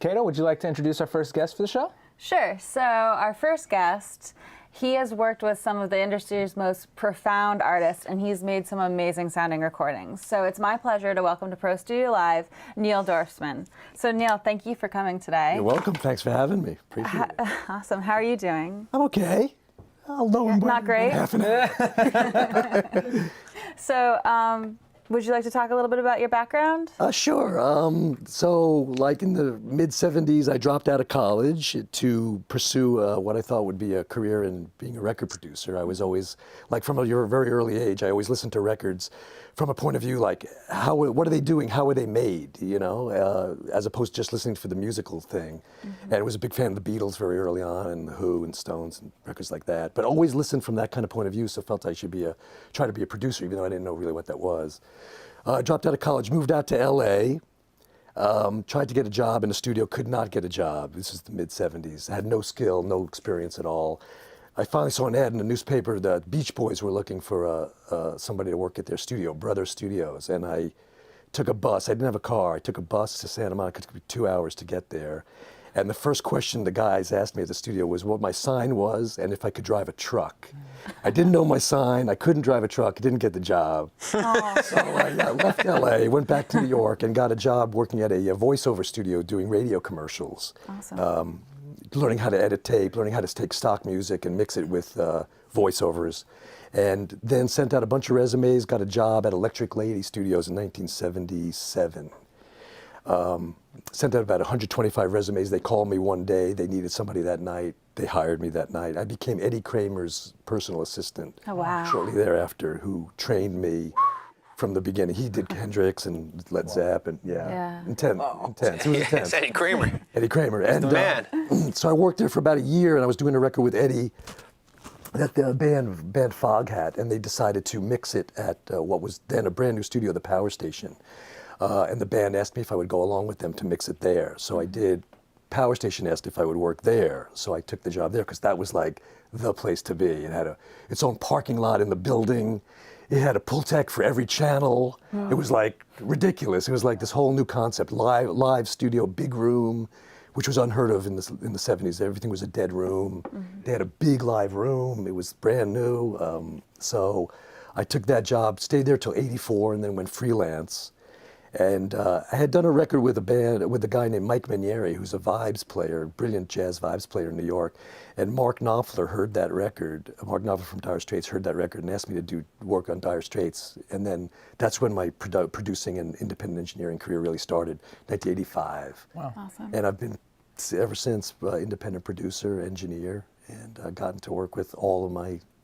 Kato, would you like to introduce our first guest for the show? Sure. So our first guest, he has worked with some of the industry's most profound artists, and he's made some amazing sounding recordings. So it's my pleasure to welcome to Pro Studio Live, Neil Dorfsman. So Neil, thank you for coming today. You're welcome. Thanks for having me. Appreciate it. Awesome. How are you doing? I'm okay. Not great? Half an hour. So, would you like to talk a little bit about your background? Sure. So, like in the mid-'70s, I dropped out of college to pursue what I thought would be a career in being a record producer. I was always, like from a very early age, I always listened to records from a point of view like, what are they doing? How are they made? You know, as opposed to just listening for the musical thing. And I was a big fan of the Beatles very early on, and The Who and Stones and records like that. But always listened from that kind of point of view, so felt I should try to be a producer, even though I didn't know really what that was. I dropped out of college, moved out to LA, tried to get a job in a studio, could not get a job. This is the mid-'70s. I had no skill, no experience at all. I finally saw an ad in the newspaper that Beach Boys were looking for somebody to work at their studio, Brothers Studios, and I took a bus. I didn't have a car. I took a bus to Santa Monica. It took me 2 hours to get there. And the first question the guys asked me at the studio was what my sign was and if I could drive a truck. I didn't know my sign. I couldn't drive a truck. I didn't get the job. So I left LA, went back to New York, and got a job working at a voiceover studio doing radio commercials. Awesome. Learning how to edit tape, learning how to take stock music and mix it with voiceovers. And then sent out a bunch of resumes, got a job at Electric Lady Studios in 1977. Sent out about 125 resumes. They called me one day. They needed somebody that night. They hired me that night. I became Eddie Kramer's personal assistant shortly thereafter, who trained me from the beginning. He did Hendrix and Led Zeppelin. Intense. It was intense. It's Eddie Kramer. Eddie Kramer. He's the man. So I worked there for about a year, and I was doing a record with Eddie at the band Foghat, and they decided to mix it at what was then a brand new studio, the Power Station. And the band asked me if I would go along with them to mix it there. So I did. Power Station asked if I would work there. So I took the job there because that was like the place to be. It had its own parking lot in the building. It had a pull tech for every channel. It was like ridiculous. It was like this whole new concept, live studio, big room, which was unheard of in the 70s. Everything was a dead room. They had a big live room. It was brand new. So I took that job, stayed there till '84, and then went freelance. And I had done a record with a guy named Mike Manieri, who's a vibes player, brilliant jazz vibes player in New York. And Mark Knopfler heard that record. Mark Knopfler from Dire Straits heard that record and asked me to do work on Dire Straits. And then that's when my producing and independent engineering career really started, 1985. Wow. Awesome. And I've been ever since independent producer, engineer, and gotten to work with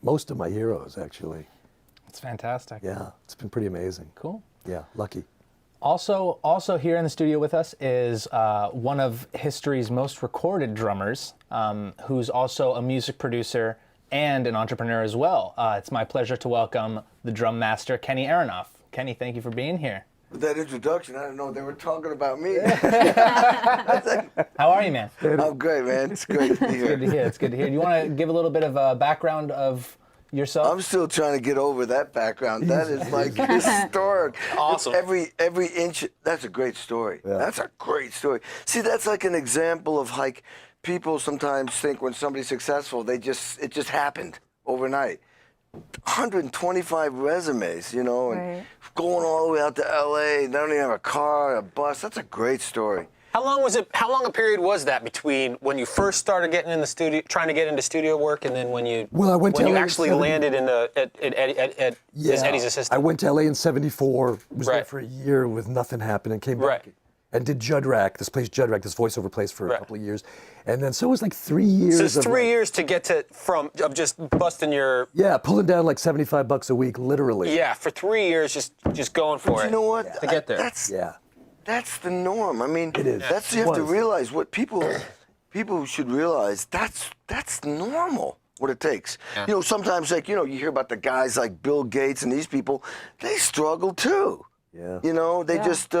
most of my heroes, actually. It's fantastic. Yeah, it's been pretty amazing. Cool. Yeah, lucky. Also here in the studio with us is one of history's most recorded drummers, who's also a music producer and an entrepreneur as well. It's my pleasure to welcome the drum master, Kenny Aronoff. Kenny, thank you for being here. With that introduction, I didn't know they were talking about me. How are you, man? I'm great, man. It's great to be here. Good to hear. It's good to hear. Do you want to give a little bit of a background of yourself? I'm still trying to get over that background. That is like historic. Awesome. Every inch. That's a great story. Yeah. That's a great story. See, that's like an example of like people sometimes think when somebody's successful, it just happened overnight. 125 resumes, you know, and going all the way out to LA. They don't even have a car, a bus. That's a great story. How long a period was that between when you first started getting in the studio, trying to get into studio work, and then when you actually landed in at as Eddie's assistant? I went to LA in '74. Was there for a year with nothing happening. Came back and did Judrack, this voiceover place for a couple of years, and then so it was like 3 years. So it's 3 years to get of just busting your pulling down like $75 a week, literally. Yeah, for 3 years, just going for it. You know what? To get there. That's the norm. I mean, it is. You have to realize what people should realize. That's normal. What it takes. Yeah. You know, sometimes like you hear about the guys like Bill Gates and these people. They struggle too. Yeah. You know, they just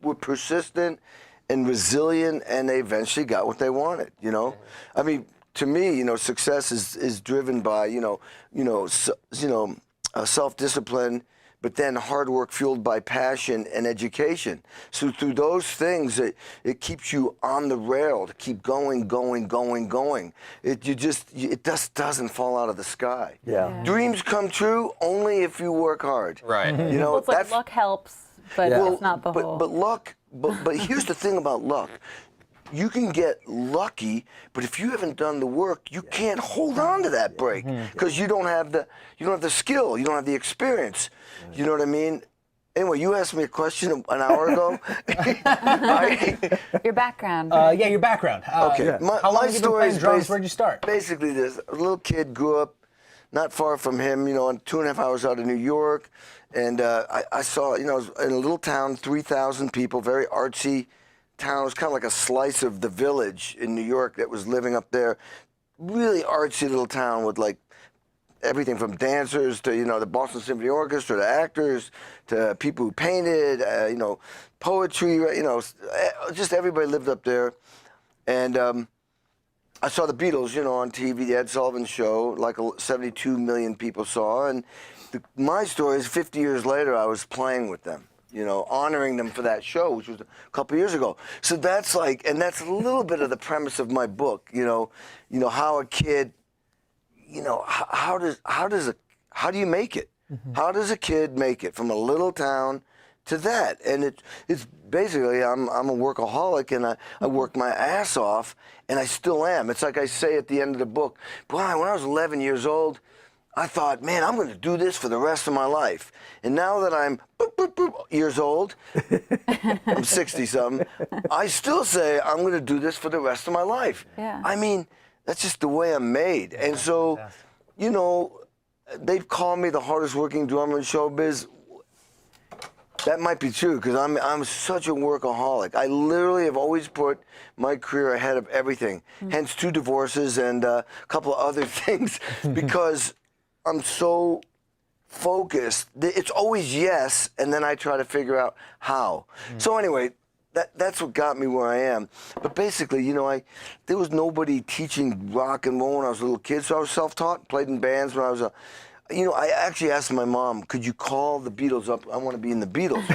were persistent and resilient, and they eventually got what they wanted. You know, I mean, to me, success is driven by self-discipline, but then hard work fueled by passion and education. So through those things, it keeps you on the rail to keep going. It just doesn't fall out of the sky. Yeah. Dreams come true only if you work hard. Right. You know, Well, it's like luck helps, but it's not the whole. But luck. But here's the thing about luck. You can get lucky, but if you haven't done the work, you can't hold on to that break because you don't have the skill, you don't have the experience. You know what I mean? Anyway, you asked me a question an hour ago. Your background. Yeah, your background. Okay. How long have you been playing drums? Where'd you start? Basically, this a little kid grew up not far from him, you know, 2.5 hours out of New York. And I saw, you know, in a little town, 3,000 people, very artsy town. It was kind of like a slice of the village in New York that was living up there. Really artsy little town with like everything from dancers to, you know, the Boston Symphony Orchestra to actors to people who painted, you know, poetry, you know, just everybody lived up there. And I saw the Beatles, you know, on TV, the Ed Sullivan Show, like 72 million people saw. And my story is 50 years later, I was playing with them, you know, honoring them for that show, which was a couple years ago. So that's like, and that's a little bit of the premise of my book, you know, how a kid, you know, how do you make it? How does a kid make it from a little town to that? And it's basically, I'm a workaholic, and I work my ass off, and I still am. It's like I say at the end of the book, Brian, when I was 11 years old, I thought, man, I'm going to do this for the rest of my life. And now that I'm years old, I'm 60-something, I still say I'm going to do this for the rest of my life. Yeah. I mean, that's just the way I'm made. And so, you know, they've called me the hardest working drummer in showbiz. That might be true because I'm such a workaholic. I literally have always put my career ahead of everything. Hence 2 divorces and a couple of other things because I'm so focused. It's always yes, and then I try to figure out how. So anyway, that's what got me where I am. But basically, you know, there was nobody teaching rock and roll when I was a little kid, so I was self-taught, played in bands when I was you know, I actually asked my mom, could you call the Beatles up? I want to be in the Beatles.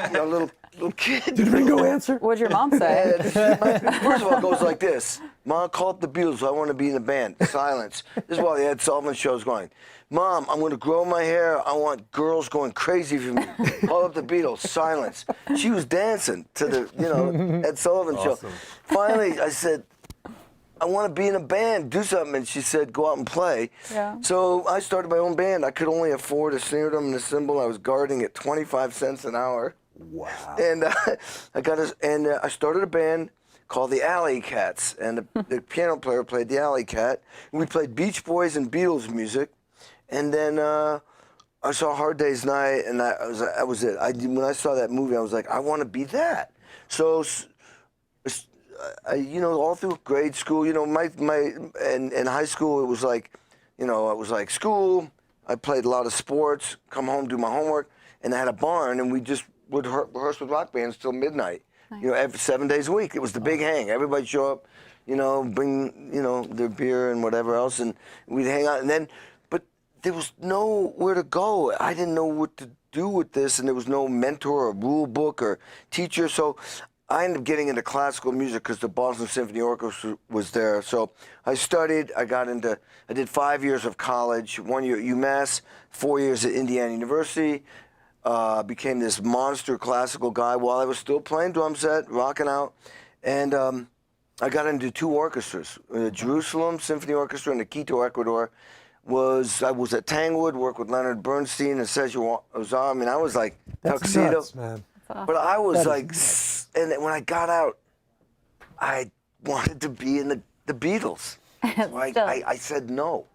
You know, little kid. Did Ringo answer? What'd your mom say? First of all, it goes like this. Mom, call up the Beatles. I want to be in the band. Silence. This is while the Ed Sullivan Show's going. Mom, I'm going to grow my hair. I want girls going crazy for me. Call up the Beatles. Silence. She was dancing to the, you know, Ed Sullivan Show. Finally, I said, I want to be in a band, do something. And she said, go out and play. Yeah. So I started my own band. I could only afford a snare drum and a cymbal. I was guarding at 25 cents an hour. Wow. And I started a band called the Alley Cats. And the piano player played the Alley Cat. And we played Beach Boys and Beatles music. And then I saw Hard Day's Night, and that was it. When I saw that movie, I was like, I want to be that. So, you know, all through grade school, you know, in high school, it was like, you know, it was like school. I played a lot of sports, come home, do my homework, and I had a barn, and we just would rehearse with rock bands till midnight. Nice. You know, 7 days a week. It was the big hang. Everybody show up, you know, bring, you know, their beer and whatever else, and we'd hang out. And then, but there was nowhere to go. I didn't know what to do with this, and there was no mentor or rule book or teacher. So I ended up getting into classical music because the Boston Symphony Orchestra was there. So I studied. I did 5 years of college, 1 year at UMass, 4 years at Indiana University. Became this monster classical guy while I was still playing drum set, rocking out. And I got into 2 orchestras, Jerusalem Symphony Orchestra and the Quito, Ecuador. I was at Tanglewood, worked with Leonard Bernstein and Sergio Ozar. I mean, I was like tuxedo. Nuts, man. But I was like, and when I got out, I wanted to be in the Beatles. So I said no.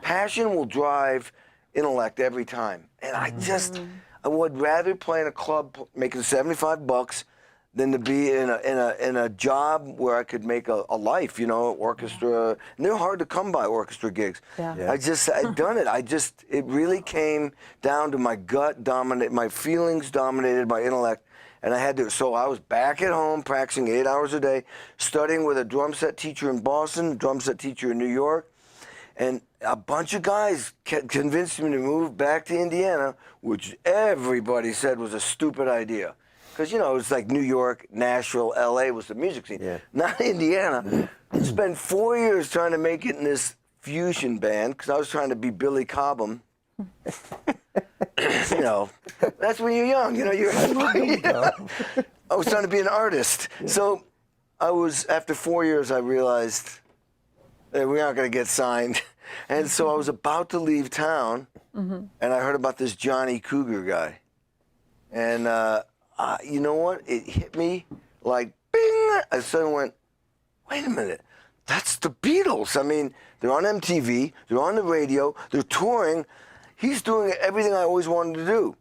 Passion will drive intellect every time. And I would rather play in a club making $75 than to be in a job where I could make a life, you know, orchestra. And they're hard to come by, orchestra gigs. Yeah. I'd done it. It really came down to my gut my feelings dominated my intellect. And I had to, so I was back at home practicing 8 hours a day, studying with a drum set teacher in Boston, a drum set teacher in New York. And a bunch of guys convinced me to move back to Indiana, which everybody said was a stupid idea. Because, you know, it was like New York, Nashville, L.A. was the music scene. Yeah. Not Indiana. I spent 4 years trying to make it in this fusion band because I was trying to be Billy Cobham. You know, that's when you're young. You know, I was trying to be an artist. So after 4 years, I realized that we aren't going to get signed. And so I was about to leave town, and I heard about this Johnny Cougar guy. And you know what? It hit me like, bing! I suddenly went, wait a minute. That's the Beatles. I mean, they're on MTV, they're on the radio, they're touring. He's doing everything I always wanted to do.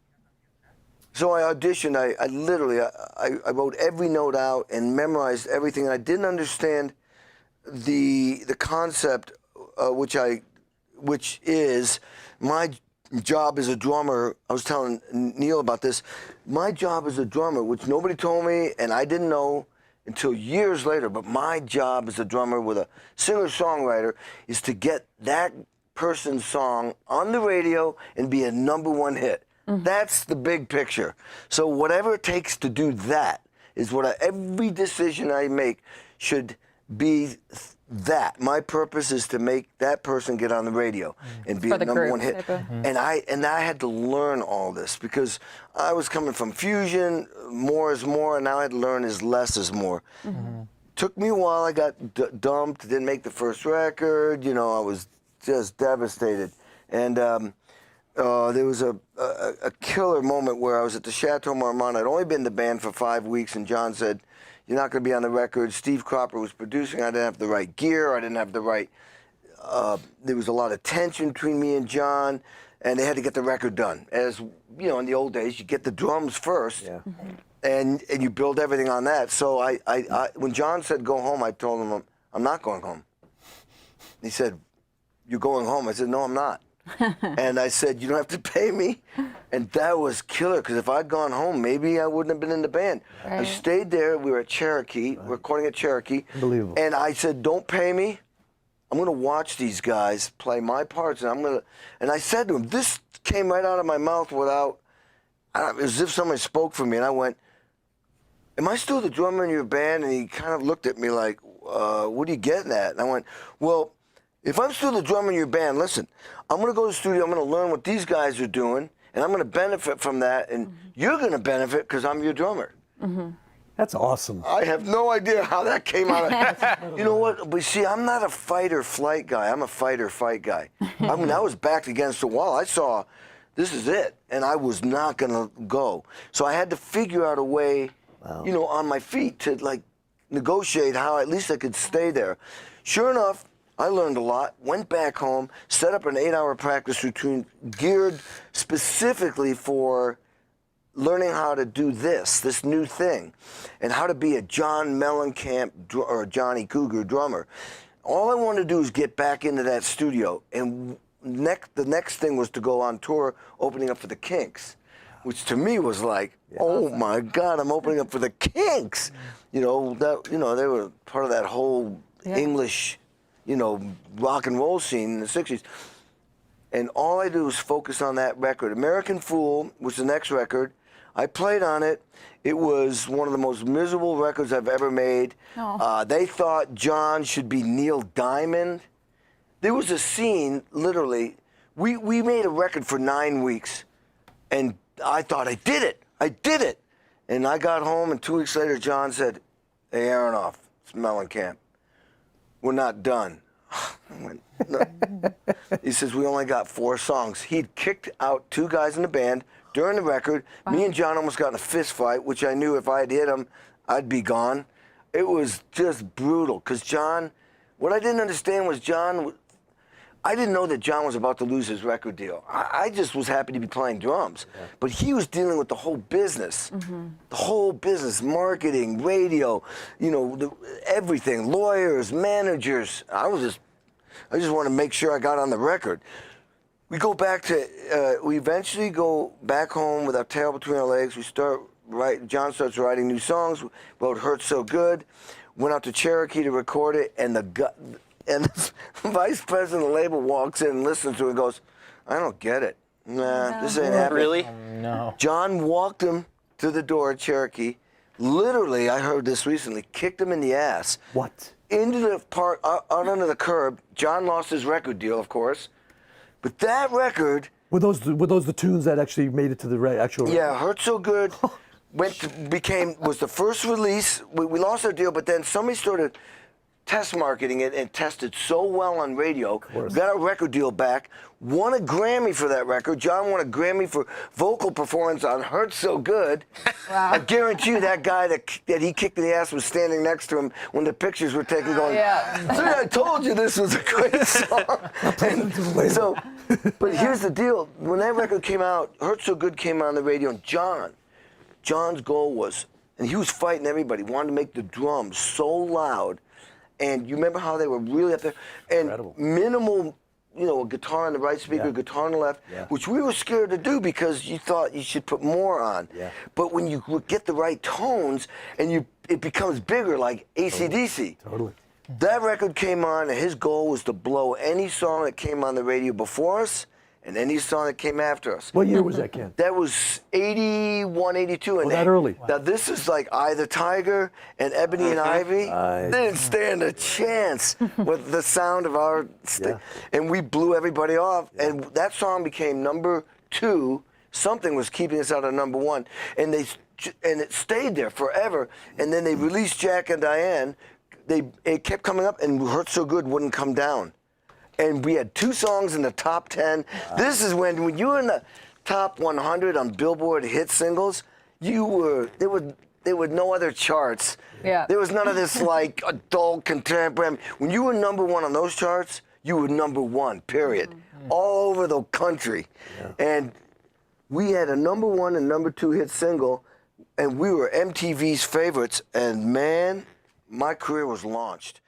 So I auditioned. I literally wrote every note out and memorized everything. And I didn't understand the concept, which is my job as a drummer. I was telling Neil about this. My job as a drummer, which nobody told me, and I didn't know until years later, but my job as a drummer with a singer-songwriter is to get that person's song on the radio and be a #1 hit. That's the big picture. So whatever it takes to do that is what every decision I make should be that. My purpose is to make that person get on the radio and be a #1 hit. And I had to learn all this because I was coming from fusion, more is more, and now I had to learn is less is more. Took me a while. I got dumped, didn't make the first record. You know, I was just devastated. And there was a killer moment where I was at the Chateau Marmont. I'd only been in the band for 5 weeks, and John said, "You're not going to be on the record." Steve Cropper was producing. I didn't have the right gear. I didn't have the right. There was a lot of tension between me and John, and they had to get the record done. As you know, in the old days, you get the drums first, and you build everything on that. So when John said go home, I told him I'm not going home. He said, "You're going home." I said, "No, I'm not." And I said, "You don't have to pay me." And that was killer, because if I'd gone home, maybe I wouldn't have been in the band. I stayed there. We were at Cherokee, recording at Cherokee. Unbelievable. And I said, "Don't pay me. I'm going to watch these guys play my parts." And I said to him, this came right out of my mouth without, as if somebody spoke for me. And I went, "Am I still the drummer in your band?" And he kind of looked at me like, "What are you getting at?" And I went, "Well, if I'm still the drummer in your band, listen, I'm going to go to the studio, I'm going to learn what these guys are doing, and I'm going to benefit from that, and you're going to benefit because I'm your drummer." That's awesome. I have no idea how that came out. You know what? But see, I'm not a fight or flight guy. I'm a fight or fight guy. I mean, I was backed against the wall. I saw, this is it, and I was not going to go. So I had to figure out a way, you know, on my feet to, like, negotiate how at least I could stay there. Sure enough, I learned a lot, went back home, set up an 8-hour practice routine geared specifically for learning how to do this new thing, and how to be a John Mellencamp or a Johnny Cougar drummer. All I wanted to do is get back into that studio, and the next thing was to go on tour opening up for the Kinks, which to me was like, oh my God, I'm opening up for the Kinks. You know, they were part of that whole English, you know, rock and roll scene in the 60s. And all I did was focus on that record. American Fool was the next record. I played on it. It was one of the most miserable records I've ever made. They thought John should be Neil Diamond. There was a scene, literally, we made a record for 9 weeks, and I thought, I did it. And I got home, and 2 weeks later, John said, "Hey, Aronoff, it's Mellencamp. We're not done." I went, "No." He says, "We only got 4 songs." He'd kicked out 2 guys in the band during the record. Me and John almost got in a fist fight, which I knew if I had hit him, I'd be gone. It was just brutal, because John, what I didn't understand was I didn't know that John was about to lose his record deal. I just was happy to be playing drums. But he was dealing with the whole business. The whole business, marketing, radio, you know, everything, lawyers, managers. I just wanted to make sure I got on the record. We eventually go back home with our tail between our legs. John starts writing new songs, wrote "Hurt So Good," went out to Cherokee to record it, and And the vice president of the label walks in and listens to it and goes, I don't get it. Nah, this ain't happening. Really? No. John walked him to the door at Cherokee. Literally, I heard this recently, kicked him in the ass. What? Into the part, out under the curb. John lost his record deal, of course. But that record... Were those the tunes that actually made it to the actual record? Yeah, Hurt So Good was the first release. We lost our deal, but then somebody started test marketing it and tested so well on radio. Got our record deal back. Won a Grammy for that record. John won a Grammy for vocal performance on Hurt So Good. Wow. I guarantee you that guy that he kicked in the ass was standing next to him when the pictures were taken going, see, I told you this was a great song. But here's the deal. When that record came out, Hurt So Good came on the radio, and John's goal was, and he was fighting everybody, wanted to make the drums so loud. And you remember how they were really up there? And Incredible. Minimal, a guitar on the right speaker, guitar on the left, which we were scared to do because you thought you should put more on. Yeah. But when you get the right tones, and it becomes bigger like AC/DC. Totally. That record came on, and his goal was to blow any song that came on the radio before us and any song that came after us. What year was that, Ken? That was 81, 82. And that early? Now, this is like Eye the Tiger and Ebony and Ivy. They didn't stand a chance with the sound of our... And we blew everybody off. And that song became number 2. Something was keeping us out of number 1. And it stayed there forever. And then they released Jack and Diane. It kept coming up, and Hurt So Good wouldn't come down. And we had 2 songs in the top 10. This is when you were in the top 100 on Billboard hit singles, there were no other charts. Yeah. There was none of this like adult contemporary. When you were number 1 on those charts, you were number 1, period. All over the country. And we had a number 1 and number 2 hit single, and we were MTV's favorites. And man, my career was launched.